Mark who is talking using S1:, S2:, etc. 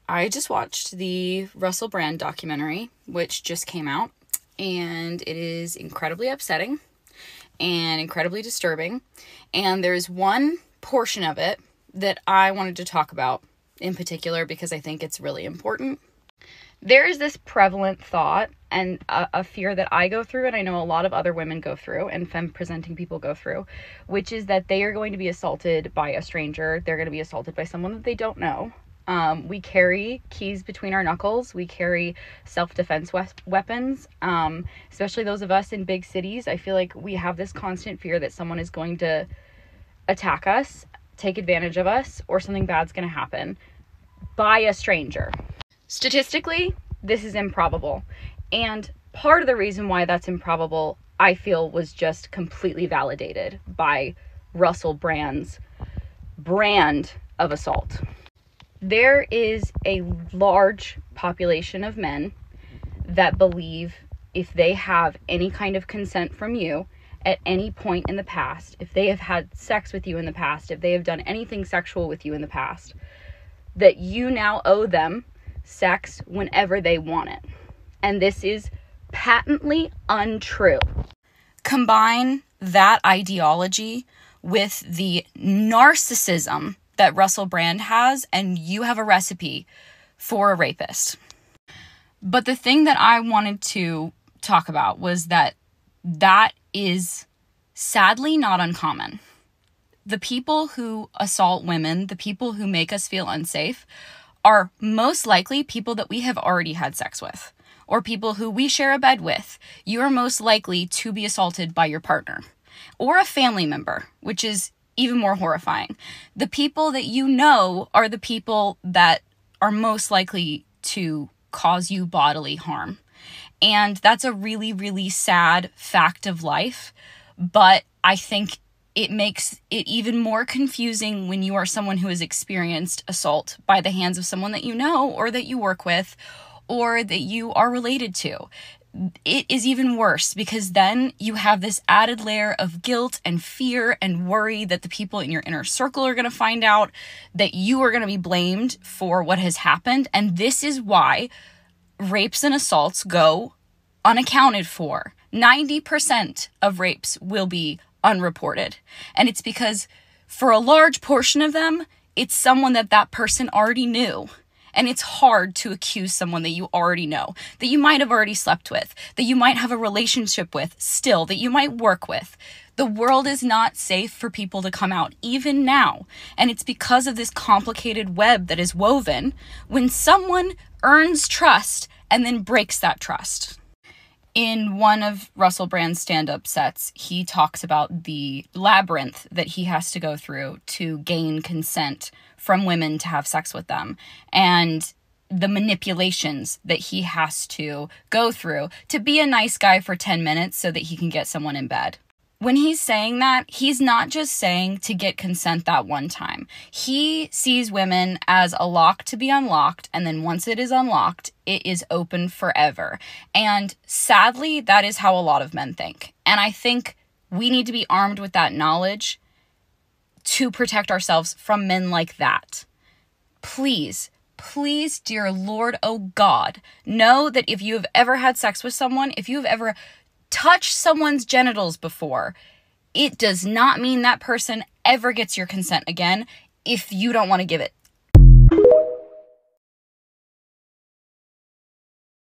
S1: I just watched the Russell Brand documentary, which just came out, and it is incredibly upsetting and incredibly disturbing. And there's one portion of it that I wanted to talk about in particular because I think it's really important. There is this prevalent thought and a fear that I go through, and I know a lot of other women go through, and femme-presenting people go through, which is that they are going to be assaulted by a stranger. They're going to be assaulted by someone that they don't know. We carry keys between our knuckles. We carry self-defense weapons, especially those of us in big cities. I feel like we have this constant fear that someone is going to attack us, take advantage of us, or something bad's going to happen by a stranger. Statistically, this is improbable. And part of the reason why that's improbable, I feel, was just completely validated by Russell Brand's brand of assault. There is a large population of men that believe if they have any kind of consent from you at any point in the past, if they have had sex with you in the past, if they have done anything sexual with you in the past, that you now owe them sex whenever they want it. And this is patently untrue. Combine that ideology with the narcissism that Russell Brand has, and you have a recipe for a rapist. But the thing that I wanted to talk about was that is sadly not uncommon. The people who assault women, the people who make us feel unsafe, are most likely people that we have already had sex with, or people who we share a bed with. You are most likely to be assaulted by your partner, or a family member, which is even more horrifying. The people that you know are the people that are most likely to cause you bodily harm. And that's a really, really sad fact of life, but I think it makes it even more confusing when you are someone who has experienced assault by the hands of someone that you know, or that you work with, or that you are related to. It is even worse because then you have this added layer of guilt and fear and worry that the people in your inner circle are going to find out, that you are going to be blamed for what has happened. And this is why rapes and assaults go unaccounted for. 90% of rapes will be unreported. And it's because for a large portion of them, it's someone that person already knew. And it's hard to accuse someone that you already know, that you might have already slept with, that you might have a relationship with still, that you might work with. The world is not safe for people to come out, even now. And it's because of this complicated web that is woven when someone earns trust and then breaks that trust. In one of Russell Brand's stand-up sets, he talks about the labyrinth that he has to go through to gain consent from women to have sex with them, and the manipulations that he has to go through to be a nice guy for 10 minutes so that he can get someone in bed. When he's saying that, he's not just saying to get consent that one time. He sees women as a lock to be unlocked, and then once it is unlocked, it is open forever. And sadly, that is how a lot of men think. And I think we need to be armed with that knowledge to protect ourselves from men like that. Please, please, dear Lord, oh God, know that if you have ever had sex with someone, if you have ever touch someone's genitals before, it does not mean that person ever gets your consent again if you don't want to give it.